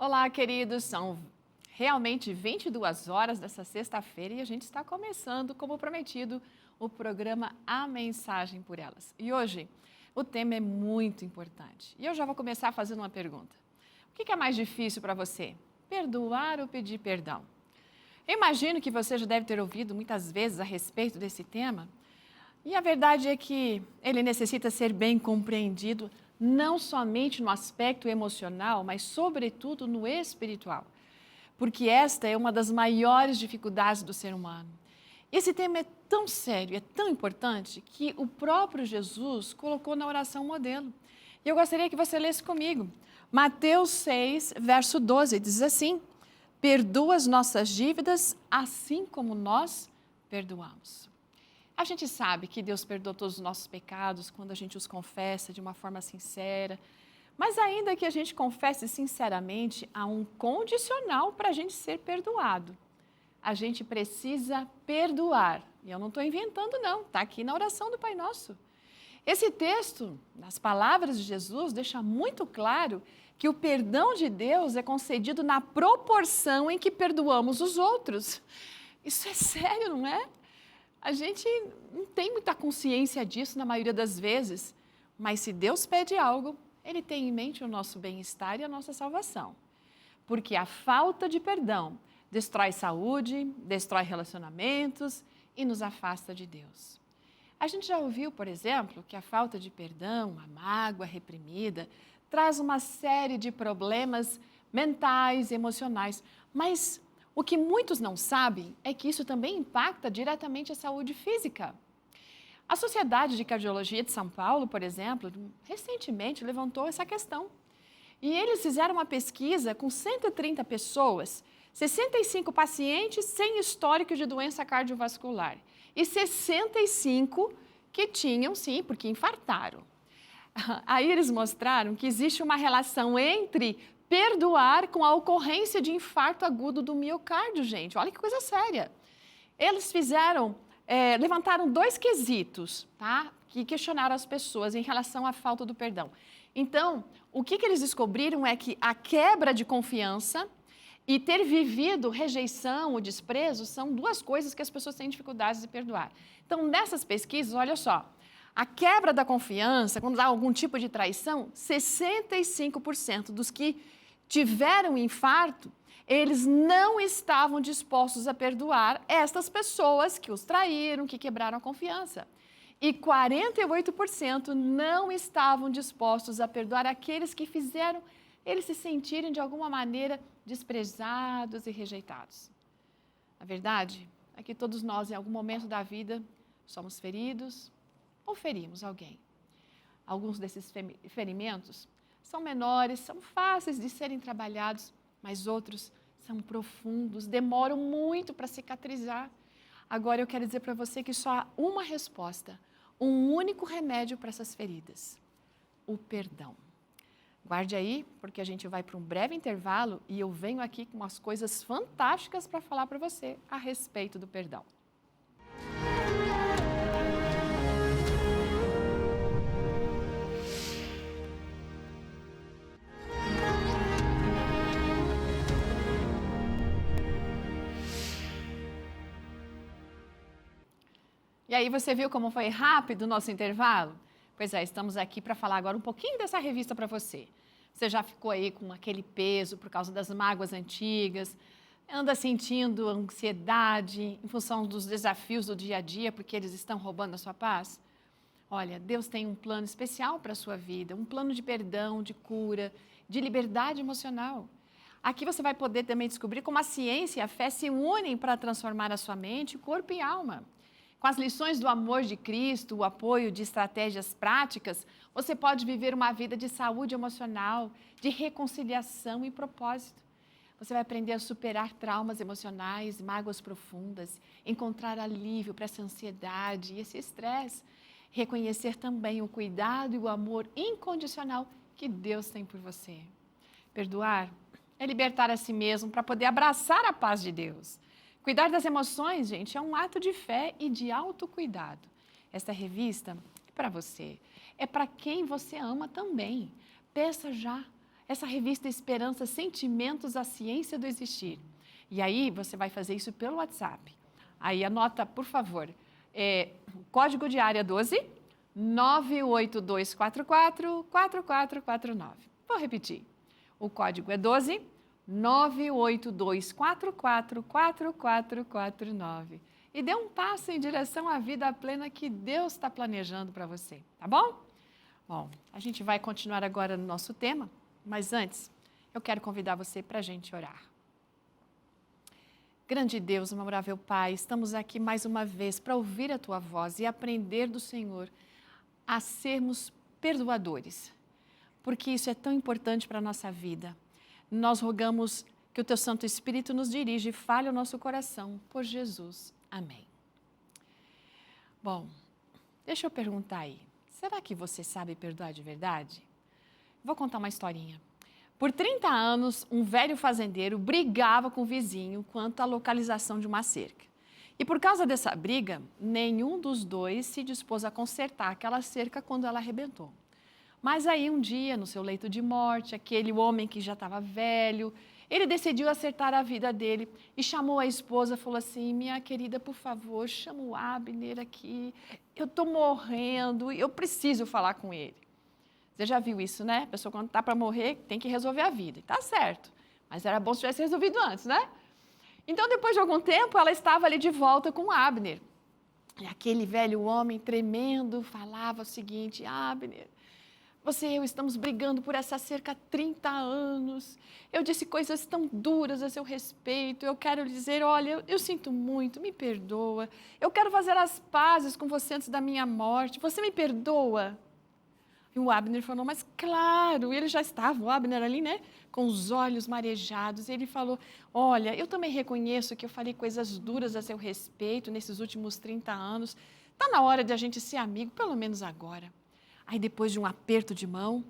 Olá, queridos. São realmente 22 horas dessa sexta-feira e a gente está começando, como prometido, o programa A Mensagem por Elas. E hoje o tema é muito importante. E eu já vou começar fazendo uma pergunta. O que é mais difícil para você? Perdoar ou pedir perdão? Eu imagino que você já deve ter ouvido muitas vezes a respeito desse tema. E a verdade é que ele necessita ser bem compreendido, não somente no aspecto emocional, mas sobretudo no espiritual. Porque esta é uma das maiores dificuldades do ser humano. Esse tema é tão sério, é tão importante, que o próprio Jesus colocou na oração modelo. E eu gostaria que você lesse comigo. Mateus 6, verso 12, diz assim: perdoa as nossas dívidas, assim como nós perdoamos. A gente sabe que Deus perdoa todos os nossos pecados quando a gente os confessa de uma forma sincera, mas ainda que a gente confesse sinceramente, há um condicional para a gente ser perdoado. A gente precisa perdoar. E eu não estou inventando não, está aqui na oração do Pai Nosso. Esse texto, nas palavras de Jesus, deixa muito claro que o perdão de Deus é concedido na proporção em que perdoamos os outros. Isso é sério, não é? A gente não tem muita consciência disso na maioria das vezes, mas se Deus pede algo, Ele tem em mente o nosso bem-estar e a nossa salvação. Porque a falta de perdão destrói saúde, destrói relacionamentos e nos afasta de Deus. A gente já ouviu, por exemplo, que a falta de perdão, a mágoa reprimida, traz uma série de problemas mentais, emocionais, mas o que muitos não sabem é que isso também impacta diretamente a saúde física. A Sociedade de Cardiologia de São Paulo, por exemplo, recentemente levantou essa questão. E eles fizeram uma pesquisa com 130 pessoas, 65 pacientes sem histórico de doença cardiovascular e 65 que tinham, sim, porque infartaram. Aí eles mostraram que existe uma relação entre perdoar com a ocorrência de infarto agudo do miocárdio, gente. Olha que coisa séria. Eles levantaram dois quesitos, tá? Que questionaram as pessoas em relação à falta do perdão. Então, o que eles descobriram é que a quebra de confiança e ter vivido rejeição ou desprezo são duas coisas que as pessoas têm dificuldades de perdoar. Então, nessas pesquisas, olha só, a quebra da confiança, quando há algum tipo de traição, 65% dos que tiveram infarto, eles não estavam dispostos a perdoar estas pessoas que os traíram, que quebraram a confiança. E 48% não estavam dispostos a perdoar aqueles que fizeram eles se sentirem de alguma maneira desprezados e rejeitados. A verdade é que todos nós, em algum momento da vida, somos feridos ou ferimos alguém. Alguns desses ferimentos são menores, são fáceis de serem trabalhados, mas outros são profundos, demoram muito para cicatrizar. Agora eu quero dizer para você que só há uma resposta, um único remédio para essas feridas: o perdão. Guarde aí, porque a gente vai para um breve intervalo e eu venho aqui com umas coisas fantásticas para falar para você a respeito do perdão. E aí você viu como foi rápido o nosso intervalo? Pois é, estamos aqui para falar agora um pouquinho dessa revista para você. Você já ficou aí com aquele peso por causa das mágoas antigas, anda sentindo ansiedade em função dos desafios do dia a dia porque eles estão roubando a sua paz? Olha, Deus tem um plano especial para a sua vida, um plano de perdão, de cura, de liberdade emocional. Aqui você vai poder também descobrir como a ciência e a fé se unem para transformar a sua mente, corpo e alma. Com as lições do amor de Cristo, o apoio de estratégias práticas, você pode viver uma vida de saúde emocional, de reconciliação e propósito. Você vai aprender a superar traumas emocionais, mágoas profundas, encontrar alívio para essa ansiedade e esse estresse, reconhecer também o cuidado e o amor incondicional que Deus tem por você. Perdoar é libertar a si mesmo para poder abraçar a paz de Deus. Cuidar das emoções, gente, é um ato de fé e de autocuidado. Esta revista é para você, é para quem você ama também. Peça já. essa revista Esperança, Sentimentos, a Ciência do Existir. E aí você vai fazer isso pelo WhatsApp. Aí anota, por favor, código de área 12 98244 4449. Vou repetir. O código é 12 98244 4449. E dê um passo em direção à vida plena que Deus está planejando para você, tá bom? Bom, a gente vai continuar agora no nosso tema, mas antes eu quero convidar você para a gente orar. Grande Deus, memorável Pai, estamos aqui mais uma vez para ouvir a Tua voz e aprender do Senhor a sermos perdoadores, porque isso é tão importante para a nossa vida. Nós rogamos que o Teu Santo Espírito nos dirija e fale ao nosso coração, por Jesus. Amém. Bom, deixa eu perguntar aí, será que você sabe perdoar de verdade? Vou contar uma historinha. Por 30 anos, um velho fazendeiro brigava com o vizinho quanto à localização de uma cerca. E por causa dessa briga, nenhum dos dois se dispôs a consertar aquela cerca quando ela arrebentou. Mas aí um dia, no seu leito de morte, aquele homem que já estava velho, ele decidiu acertar a vida dele e chamou a esposa, falou assim, minha querida, por favor, chama o Abner aqui, eu estou morrendo e eu preciso falar com ele. Você já viu isso, né? A pessoa quando está para morrer tem que resolver a vida. E está certo, mas era bom se tivesse resolvido antes, né? Então, depois de algum tempo, ela estava ali de volta com Abner. E aquele velho homem tremendo falava o seguinte, Abner, você e eu estamos brigando por essa cerca há 30 anos. Eu disse coisas tão duras a seu respeito. Eu quero lhe dizer, olha, eu sinto muito, me perdoa. Eu quero fazer as pazes com você antes da minha morte. Você me perdoa? E o Abner falou, mas claro, e ele já estava, o Abner ali, né, com os olhos marejados. E ele falou, olha, eu também reconheço que eu falei coisas duras a seu respeito nesses últimos 30 anos. Está na hora de a gente ser amigo, pelo menos agora. Aí, depois de um aperto de mão,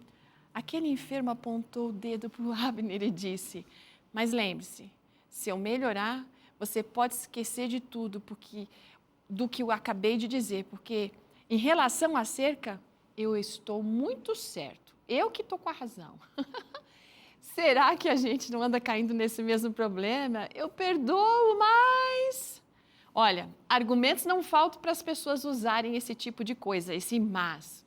aquele enfermo apontou o dedo para o Abner e disse, mas lembre-se, se eu melhorar, você pode esquecer de tudo do que eu acabei de dizer, porque em relação à cerca, eu estou muito certo, eu que estou com a razão. Será que a gente não anda caindo nesse mesmo problema? Eu perdoo, mas... Olha, argumentos não faltam para as pessoas usarem esse tipo de coisa, esse mas.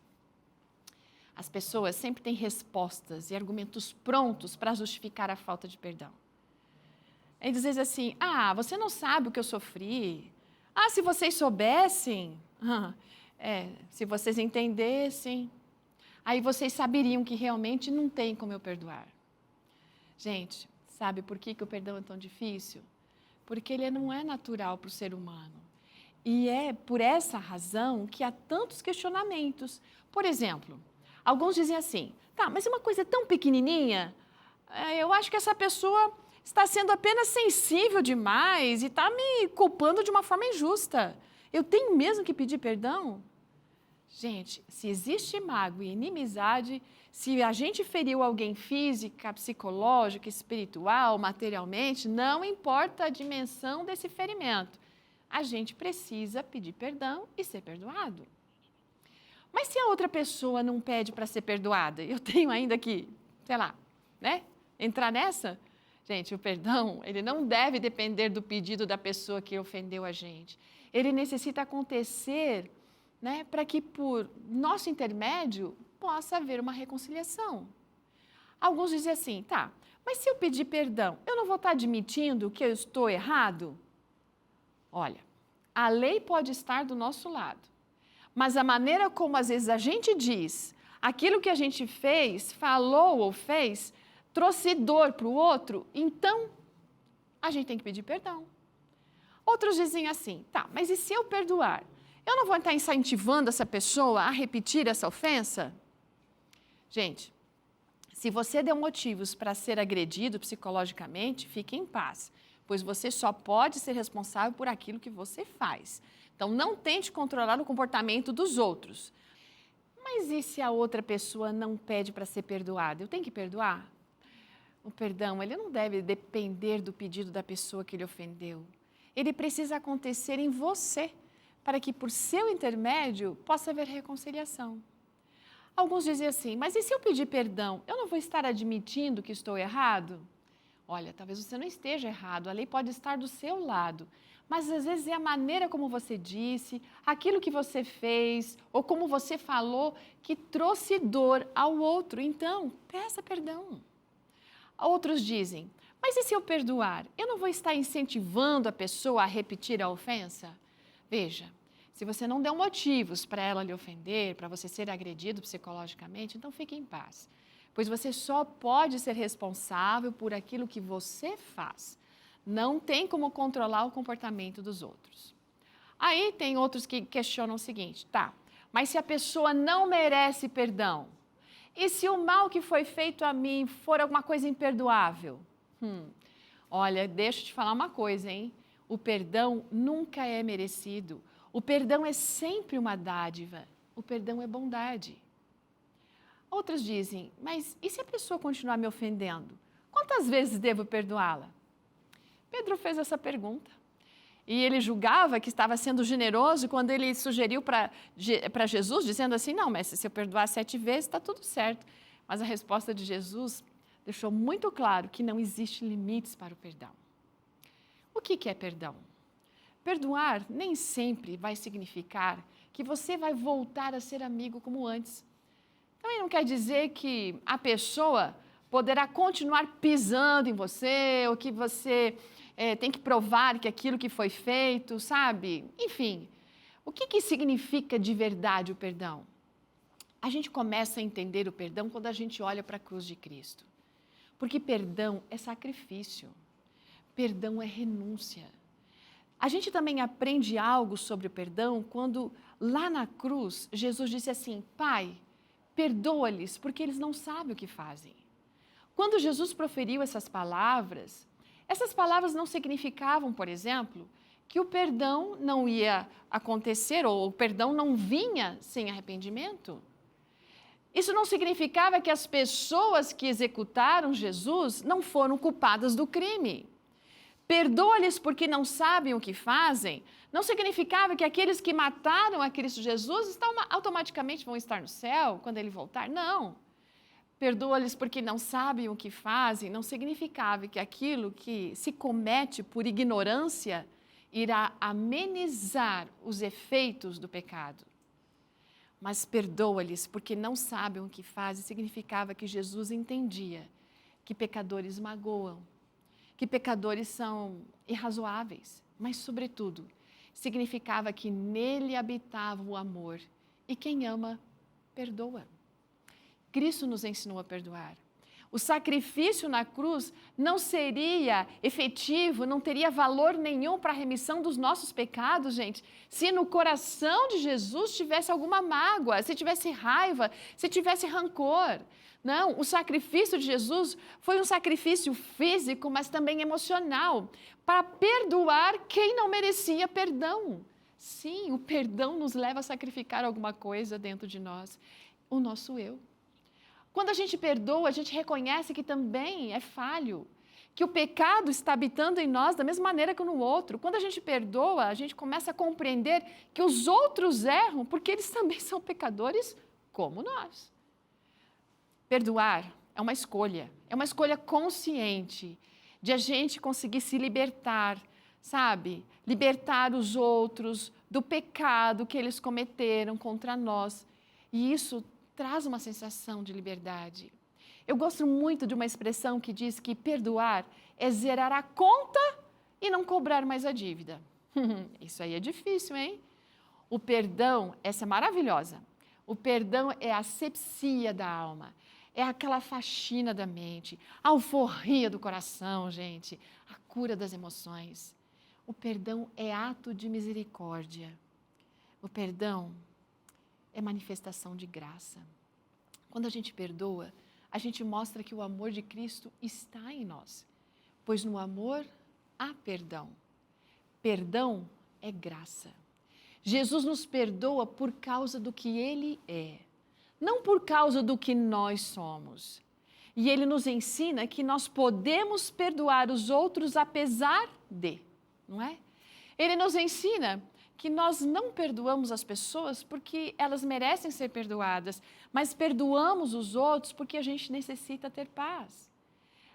As pessoas sempre têm respostas e argumentos prontos para justificar a falta de perdão. É dizer assim, você não sabe o que eu sofri. Se vocês soubessem... se vocês entendessem, aí vocês saberiam que realmente não tem como eu perdoar. Gente, sabe por que o perdão é tão difícil? Porque ele não é natural para o ser humano. E é por essa razão que há tantos questionamentos. Por exemplo, alguns dizem assim, mas é uma coisa tão pequenininha, eu acho que essa pessoa está sendo apenas sensível demais e está me culpando de uma forma injusta. Eu tenho mesmo que pedir perdão? Gente, se existe mágoa e inimizade, se a gente feriu alguém física, psicológica, espiritual, materialmente, não importa a dimensão desse ferimento, a gente precisa pedir perdão e ser perdoado. Mas se a outra pessoa não pede para ser perdoada, eu tenho ainda que, entrar nessa? Gente, o perdão, ele não deve depender do pedido da pessoa que ofendeu a gente. Ele necessita acontecer, para que por nosso intermédio possa haver uma reconciliação. Alguns dizem assim, mas se eu pedir perdão, eu não vou estar admitindo que eu estou errado? Olha, a lei pode estar do nosso lado, mas a maneira como às vezes a gente diz, aquilo que a gente fez, falou ou fez, trouxe dor para o outro, então a gente tem que pedir perdão. Outros dizem assim, mas e se eu perdoar? Eu não vou estar incentivando essa pessoa a repetir essa ofensa? Gente, se você deu motivos para ser agredido psicologicamente, fique em paz, pois você só pode ser responsável por aquilo que você faz. Então, não tente controlar o comportamento dos outros. Mas e se a outra pessoa não pede para ser perdoada? Eu tenho que perdoar? O perdão, ele não deve depender do pedido da pessoa que lhe ofendeu. Ele precisa acontecer em você, para que por seu intermédio possa haver reconciliação. Alguns dizem assim, mas e se eu pedir perdão, eu não vou estar admitindo que estou errado? Olha, talvez você não esteja errado, a lei pode estar do seu lado, mas às vezes é a maneira como você disse, aquilo que você fez ou como você falou que trouxe dor ao outro. Então, peça perdão. Outros dizem, mas e se eu perdoar? Eu não vou estar incentivando a pessoa a repetir a ofensa? Veja, se você não deu motivos para ela lhe ofender, para você ser agredido psicologicamente, então fique em paz. Pois você só pode ser responsável por aquilo que você faz. Não tem como controlar o comportamento dos outros. Aí tem outros que questionam o seguinte, tá, mas se a pessoa não merece perdão, e se o mal que foi feito a mim for alguma coisa imperdoável? Olha, deixa eu te falar uma coisa, hein? O perdão nunca é merecido. O perdão é sempre uma dádiva. O perdão é bondade. Outros dizem, mas e se a pessoa continuar me ofendendo? Quantas vezes devo perdoá-la? Pedro fez essa pergunta. E ele julgava que estava sendo generoso quando ele sugeriu para Jesus, dizendo assim, não, mas se eu perdoar 7 vezes, está tudo certo. Mas a resposta de Jesus deixou muito claro que não existe limites para o perdão. O que é perdão? Perdoar nem sempre vai significar que você vai voltar a ser amigo como antes. Também não quer dizer que a pessoa poderá continuar pisando em você ou que você tem que provar que aquilo que foi feito, sabe? Enfim, o que significa de verdade o perdão? A gente começa a entender o perdão quando a gente olha para a cruz de Cristo. Porque perdão é sacrifício, perdão é renúncia. A gente também aprende algo sobre o perdão quando lá na cruz Jesus disse assim, Pai, perdoa-lhes porque eles não sabem o que fazem. Quando Jesus proferiu essas palavras não significavam, por exemplo, que o perdão não ia acontecer ou o perdão não vinha sem arrependimento. Isso não significava que as pessoas que executaram Jesus não foram culpadas do crime. Perdoa-lhes porque não sabem o que fazem, não significava que aqueles que mataram a Cristo Jesus automaticamente vão estar no céu quando ele voltar. Não. Perdoa-lhes porque não sabem o que fazem, não significava que aquilo que se comete por ignorância irá amenizar os efeitos do pecado. Mas perdoa-lhes porque não sabem o que fazem, significava que Jesus entendia que pecadores magoam, que pecadores são irrazoáveis, mas, sobretudo, significava que nele habitava o amor e quem ama, perdoa. Cristo nos ensinou a perdoar. O sacrifício na cruz não seria efetivo, não teria valor nenhum para a remissão dos nossos pecados, gente, se no coração de Jesus tivesse alguma mágoa, se tivesse raiva, se tivesse rancor. Não, o sacrifício de Jesus foi um sacrifício físico, mas também emocional, para perdoar quem não merecia perdão. Sim, o perdão nos leva a sacrificar alguma coisa dentro de nós, o nosso eu. Quando a gente perdoa, a gente reconhece que também é falho, que o pecado está habitando em nós da mesma maneira que no outro. Quando a gente perdoa, a gente começa a compreender que os outros erram porque eles também são pecadores como nós. Perdoar é uma escolha consciente de a gente conseguir se libertar, sabe? Libertar os outros do pecado que eles cometeram contra nós. E isso traz uma sensação de liberdade. Eu gosto muito de uma expressão que diz que perdoar é zerar a conta e não cobrar mais a dívida. Isso aí é difícil, hein? O perdão, essa é maravilhosa. O perdão é a asepsia da alma, é aquela faxina da mente, a alforria do coração, gente, a cura das emoções. O perdão é ato de misericórdia. O perdão é manifestação de graça. Quando a gente perdoa, a gente mostra que o amor de Cristo está em nós, pois no amor há perdão. Perdão é graça. Jesus nos perdoa por causa do que Ele é, não por causa do que nós somos. E Ele nos ensina que nós podemos perdoar os outros apesar de, não é? Ele nos ensina que nós não perdoamos as pessoas porque elas merecem ser perdoadas, mas perdoamos os outros porque a gente necessita ter paz.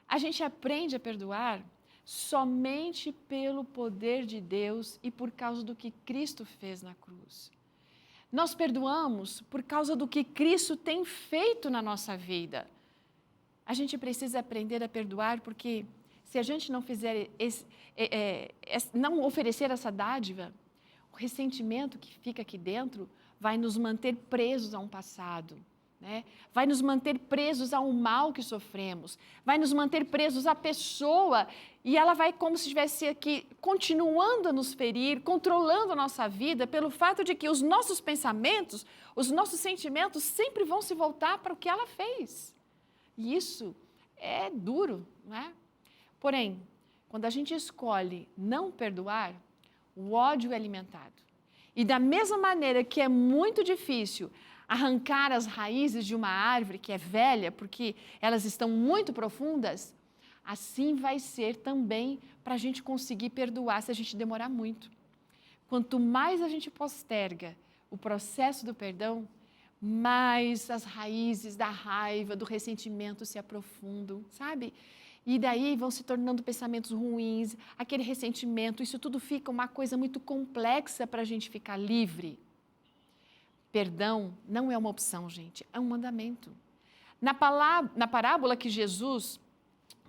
A gente aprende a perdoar somente pelo poder de Deus e por causa do que Cristo fez na cruz. Nós perdoamos por causa do que Cristo tem feito na nossa vida. A gente precisa aprender a perdoar porque se a gente não fizer não oferecer essa dádiva, o ressentimento que fica aqui dentro vai nos manter presos a um passado, né? Vai nos manter presos ao mal que sofremos, vai nos manter presos à pessoa e ela vai como se estivesse aqui continuando a nos ferir, controlando a nossa vida pelo fato de que os nossos pensamentos, os nossos sentimentos sempre vão se voltar para o que ela fez. E isso é duro, não é? Porém, quando a gente escolhe não perdoar, o ódio é alimentado. E da mesma maneira que é muito difícil arrancar as raízes de uma árvore que é velha, porque elas estão muito profundas, assim vai ser também para a gente conseguir perdoar se a gente demorar muito. Quanto mais a gente posterga o processo do perdão, mais as raízes da raiva, do ressentimento se aprofundam, sabe? E daí vão se tornando pensamentos ruins, aquele ressentimento, isso tudo fica uma coisa muito complexa para a gente ficar livre. Perdão não é uma opção, gente, é um mandamento. Na parábola que Jesus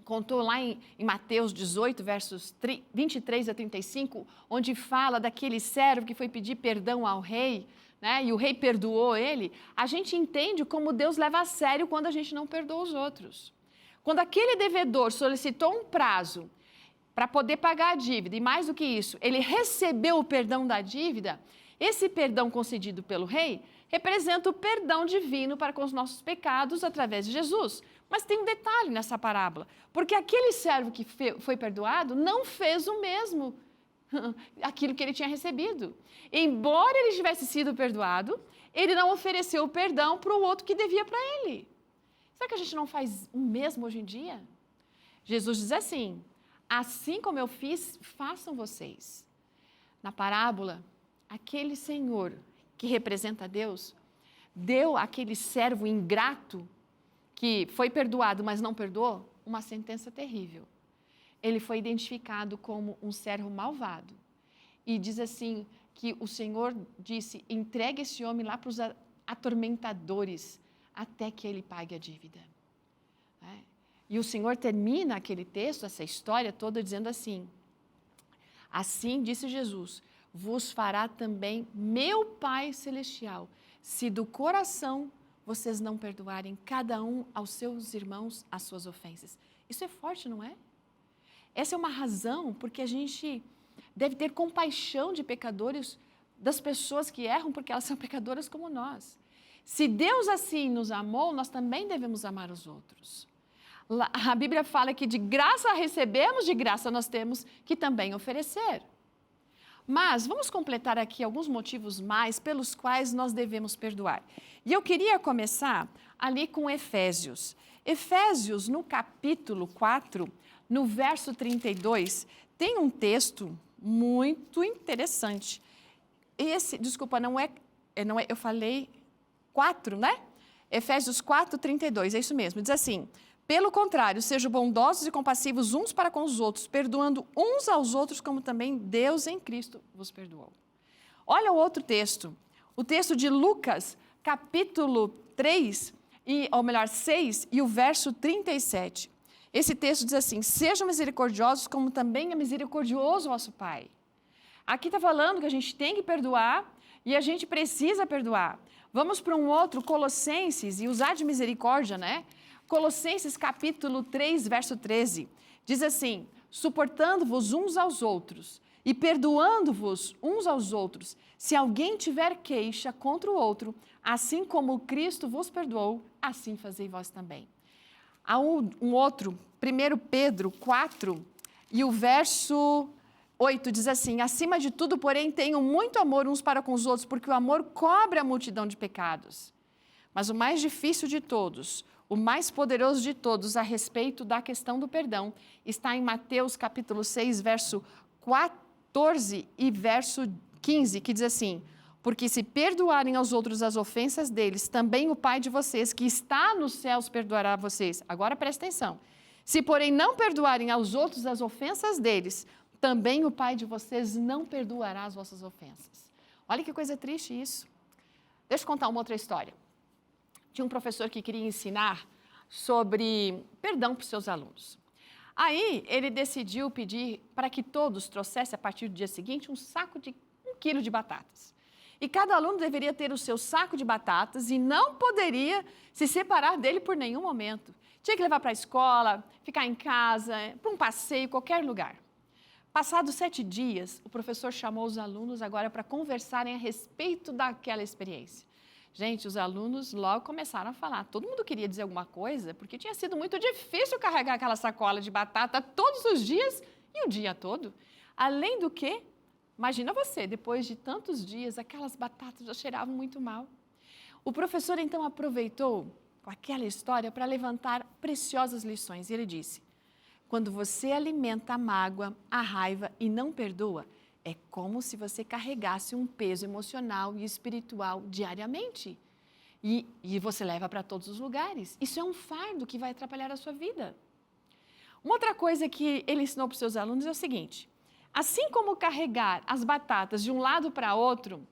contou lá em Mateus 18, versos 23 a 35, onde fala daquele servo que foi pedir perdão ao rei, né, e o rei perdoou ele, a gente entende como Deus leva a sério quando a gente não perdoa os outros. Quando aquele devedor solicitou um prazo para poder pagar a dívida, e mais do que isso, ele recebeu o perdão da dívida, esse perdão concedido pelo rei representa o perdão divino para com os nossos pecados através de Jesus. Mas tem um detalhe nessa parábola, porque aquele servo que foi perdoado não fez o mesmo, aquilo que ele tinha recebido. Embora ele tivesse sido perdoado, ele não ofereceu o perdão para o outro que devia para ele. Será que a gente não faz o mesmo hoje em dia? Jesus diz assim, assim como eu fiz, façam vocês. Na parábola, aquele senhor que representa Deus, deu àquele servo ingrato, que foi perdoado, mas não perdoou, uma sentença terrível. Ele foi identificado como um servo malvado. E diz assim, que o Senhor disse, entregue esse homem lá para os atormentadores, até que ele pague a dívida. E o Senhor termina aquele texto, essa história toda, dizendo assim, assim disse Jesus, vos fará também meu Pai Celestial, se do coração vocês não perdoarem cada um aos seus irmãos as suas ofensas. Isso é forte, não é? Essa é uma razão porque a gente deve ter compaixão de pecadores, das pessoas que erram, porque elas são pecadoras como nós. Se Deus assim nos amou, nós também devemos amar os outros. A Bíblia fala que de graça recebemos, de graça nós temos que também oferecer. Mas vamos completar aqui alguns motivos mais pelos quais nós devemos perdoar. E eu queria começar ali com Efésios. Efésios, no capítulo 4, no verso 32, tem um texto muito interessante. Eu falei 4, né? Efésios 4, 32, é isso mesmo. Diz assim, pelo contrário, sejam bondosos e compassivos uns para com os outros, perdoando uns aos outros, como também Deus em Cristo vos perdoou. Olha o outro texto, o texto de Lucas, capítulo 3, 6, e o verso 37. Esse texto diz assim, sejam misericordiosos, como também é misericordioso o vosso Pai. Aqui está falando que a gente tem que perdoar e a gente precisa perdoar. Vamos para um outro, Colossenses, e usar de misericórdia, né? Colossenses capítulo 3, verso 13, diz assim, suportando-vos uns aos outros e perdoando-vos uns aos outros, se alguém tiver queixa contra o outro, assim como Cristo vos perdoou, assim fazei vós também. Há um outro, 1 Pedro 4, e o verso 8 diz assim, acima de tudo, porém, tenham muito amor uns para com os outros, porque o amor cobre a multidão de pecados. Mas o mais difícil de todos, o mais poderoso de todos a respeito da questão do perdão, está em Mateus capítulo 6, verso 14 e verso 15, que diz assim: porque se perdoarem aos outros as ofensas deles, também o Pai de vocês, que está nos céus, perdoará a vocês. Agora presta atenção. Se, porém, não perdoarem aos outros as ofensas deles, também o Pai de vocês não perdoará as vossas ofensas. Olha que coisa triste isso. Deixa eu contar uma outra história. Tinha um professor que queria ensinar sobre perdão para os seus alunos. Aí, ele decidiu pedir para que todos trouxessem, a partir do dia seguinte, um quilo de batatas. E cada aluno deveria ter o seu saco de batatas e não poderia se separar dele por nenhum momento. Tinha que levar para a escola, ficar em casa, para um passeio, qualquer lugar. Passados 7 dias, o professor chamou os alunos agora para conversarem a respeito daquela experiência. Gente, os alunos logo começaram a falar. Todo mundo queria dizer alguma coisa, porque tinha sido muito difícil carregar aquela sacola de batata todos os dias e o dia todo. Além do que, imagina você, depois de tantos dias, aquelas batatas já cheiravam muito mal. O professor então aproveitou com aquela história para levantar preciosas lições. E ele disse: quando você alimenta a mágoa, a raiva e não perdoa, é como se você carregasse um peso emocional e espiritual diariamente. E você leva para todos os lugares. Isso é um fardo que vai atrapalhar a sua vida. Uma outra coisa que ele ensinou para os seus alunos é o seguinte: assim como carregar as batatas de um lado para outro,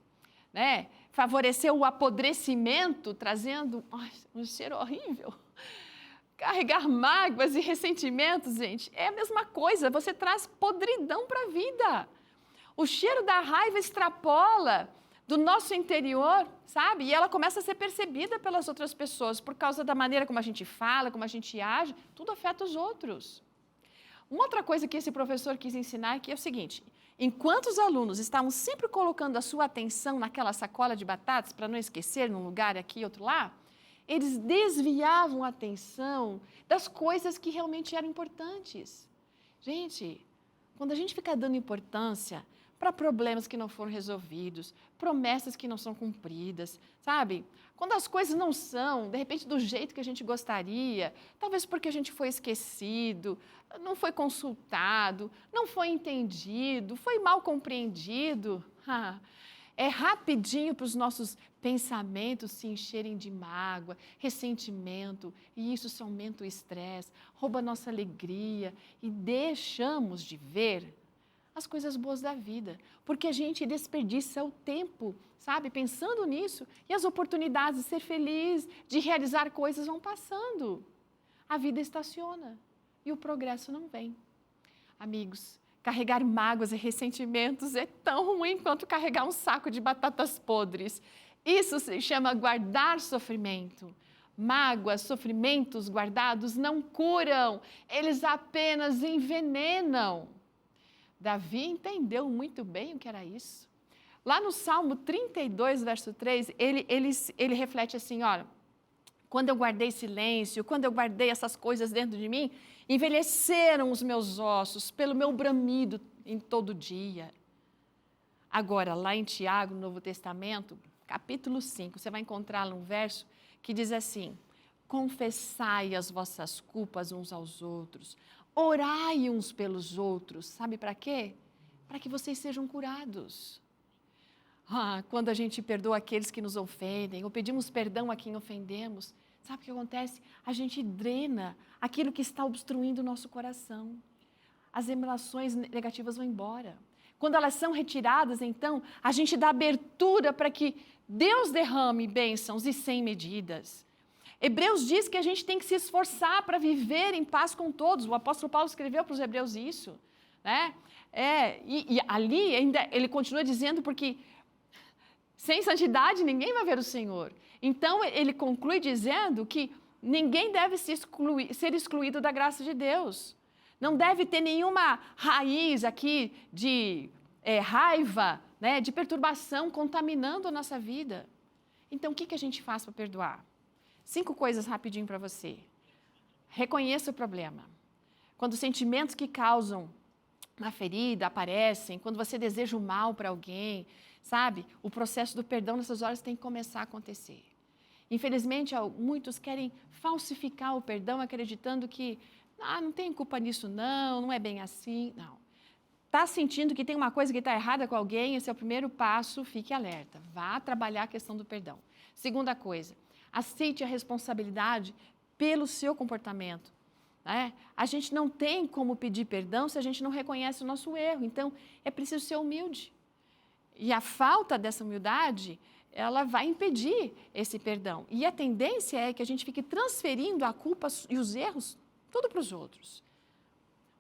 né, favoreceu o apodrecimento, trazendo um cheiro horrível. Carregar mágoas e ressentimentos, gente, é a mesma coisa. Você traz podridão para a vida. O cheiro da raiva extrapola do nosso interior, sabe? E ela começa a ser percebida pelas outras pessoas por causa da maneira como a gente fala, como a gente age. Tudo afeta os outros. Uma outra coisa que esse professor quis ensinar aqui é o seguinte: enquanto os alunos estavam sempre colocando a sua atenção naquela sacola de batatas, para não esquecer, num lugar aqui e outro lá, eles desviavam a atenção das coisas que realmente eram importantes. Gente, quando a gente fica dando importância para problemas que não foram resolvidos, promessas que não são cumpridas, sabe? Quando as coisas não são, de repente, do jeito que a gente gostaria, talvez porque a gente foi esquecido, não foi consultado, não foi entendido, foi mal compreendido, é rapidinho para os nossos pensamentos se encherem de mágoa, ressentimento, e isso aumenta o estresse, rouba a nossa alegria e deixamos de ver as coisas boas da vida, porque a gente desperdiça o tempo, sabe, pensando nisso, e as oportunidades de ser feliz, de realizar coisas vão passando. A vida estaciona e o progresso não vem. Amigos, carregar mágoas e ressentimentos é tão ruim quanto carregar um saco de batatas podres. Isso se chama guardar sofrimento. Mágoas, sofrimentos guardados não curam, eles apenas envenenam. Davi entendeu muito bem o que era isso. Lá no Salmo 32, verso 3, ele reflete assim, olha, quando eu guardei silêncio, quando eu guardei essas coisas dentro de mim, envelheceram os meus ossos pelo meu bramido em todo dia. Agora, lá em Tiago, no Novo Testamento, capítulo 5, você vai encontrar lá um verso que diz assim: confessai as vossas culpas uns aos outros, orai uns pelos outros. Sabe para quê? Para que vocês sejam curados. Quando a gente perdoa aqueles que nos ofendem, ou pedimos perdão a quem ofendemos, sabe o que acontece? A gente drena aquilo que está obstruindo o nosso coração. As emoções negativas vão embora. Quando elas são retiradas, então, a gente dá abertura para que Deus derrame bênçãos e sem medidas. Hebreus diz que a gente tem que se esforçar para viver em paz com todos. O apóstolo Paulo escreveu para os Hebreus isso, né? E ali ainda ele continua dizendo, porque sem santidade ninguém vai ver o Senhor. Então ele conclui dizendo que ninguém deve ser excluído da graça de Deus. Não deve ter nenhuma raiz aqui de raiva, né, de perturbação contaminando a nossa vida. Então o que a gente faz para perdoar? 5 coisas rapidinho para você. Reconheça o problema. Quando sentimentos que causam uma ferida aparecem, quando você deseja o mal para alguém, sabe? O processo do perdão nessas horas tem que começar a acontecer. Infelizmente, muitos querem falsificar o perdão acreditando que não tem culpa nisso não é bem assim. Não. está sentindo que tem uma coisa que está errada com alguém, esse é o primeiro passo, fique alerta. Vá trabalhar a questão do perdão. Segunda coisa, aceite a responsabilidade pelo seu comportamento. Né? A gente não tem como pedir perdão se a gente não reconhece o nosso erro. Então, é preciso ser humilde. E a falta dessa humildade, ela vai impedir esse perdão. E a tendência é que a gente fique transferindo a culpa e os erros tudo para os outros.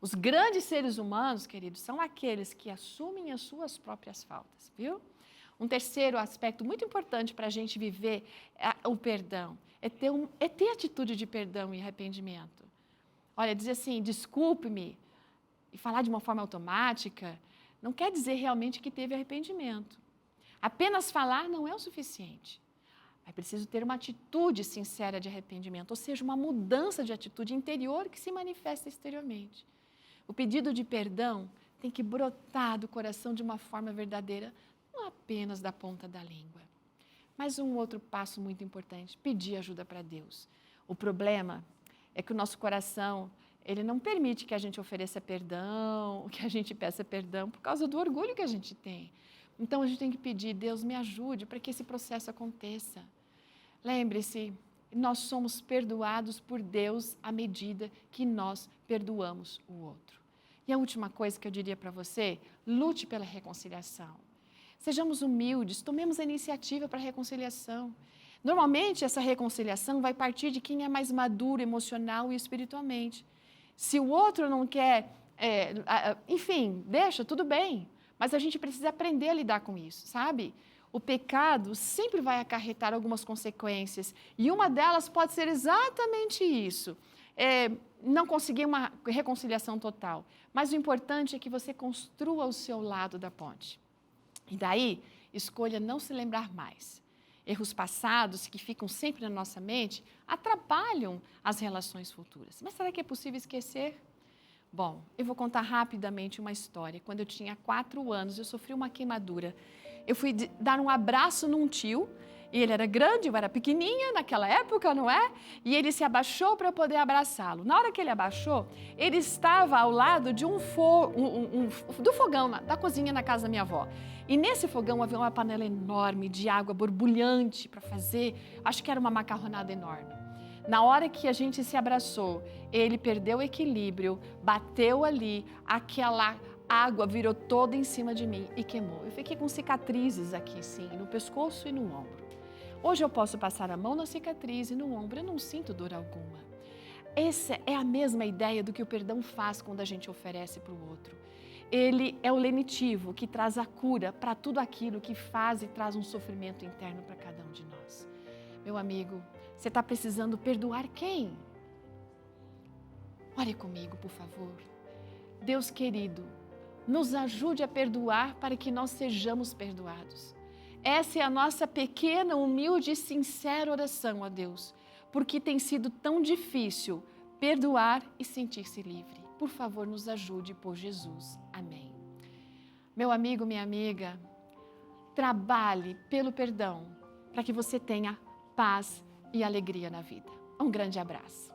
Os grandes seres humanos, queridos, são aqueles que assumem as suas próprias faltas, viu? Um terceiro aspecto muito importante para a gente viver o perdão é ter atitude de perdão e arrependimento. Olha, dizer assim, desculpe-me, e falar de uma forma automática, não quer dizer realmente que teve arrependimento. Apenas falar não é o suficiente. É preciso ter uma atitude sincera de arrependimento, ou seja, uma mudança de atitude interior que se manifesta exteriormente. O pedido de perdão tem que brotar do coração de uma forma verdadeira, não apenas da ponta da língua. Mas um outro passo muito importante, pedir ajuda para Deus. O problema é que o nosso coração, ele não permite que a gente ofereça perdão, que a gente peça perdão por causa do orgulho que a gente tem. Então, a gente tem que pedir, Deus me ajude para que esse processo aconteça. Lembre-se, nós somos perdoados por Deus à medida que nós perdoamos o outro. E a última coisa que eu diria para você, lute pela reconciliação. Sejamos humildes, tomemos a iniciativa para a reconciliação. Normalmente, essa reconciliação vai partir de quem é mais maduro emocional e espiritualmente. Se o outro não quer, enfim, deixa, tudo bem. Mas a gente precisa aprender a lidar com isso, sabe? O pecado sempre vai acarretar algumas consequências. E uma delas pode ser exatamente isso. Não conseguir uma reconciliação total. Mas o importante é que você construa o seu lado da ponte. E daí, escolha não se lembrar mais. Erros passados que ficam sempre na nossa mente atrapalham as relações futuras. Mas será que é possível esquecer? Bom, eu vou contar rapidamente uma história. Quando eu tinha 4 anos, eu sofri uma queimadura. Eu fui dar um abraço num tio, e ele era grande, eu era pequenininha naquela época, não é? E ele se abaixou para eu poder abraçá-lo. Na hora que ele abaixou, ele estava ao lado de do fogão, da cozinha na casa da minha avó. E nesse fogão havia uma panela enorme de água borbulhante para fazer, acho que era uma macarronada enorme. Na hora que a gente se abraçou, ele perdeu o equilíbrio, bateu ali, aquela água virou toda em cima de mim e queimou. Eu fiquei com cicatrizes aqui, sim, no pescoço e no ombro. Hoje eu posso passar a mão na cicatriz e no ombro, eu não sinto dor alguma. Essa é a mesma ideia do que o perdão faz quando a gente oferece para o outro. Ele é o lenitivo que traz a cura para tudo aquilo que faz e traz um sofrimento interno para cada um de nós. Meu amigo, você está precisando perdoar quem? Ore comigo, por favor. Deus querido, nos ajude a perdoar para que nós sejamos perdoados. Essa é a nossa pequena, humilde e sincera oração a Deus, porque tem sido tão difícil perdoar e sentir-se livre. Por favor, nos ajude por Jesus. Amém. Meu amigo, minha amiga, trabalhe pelo perdão para que você tenha paz e alegria na vida. Um grande abraço.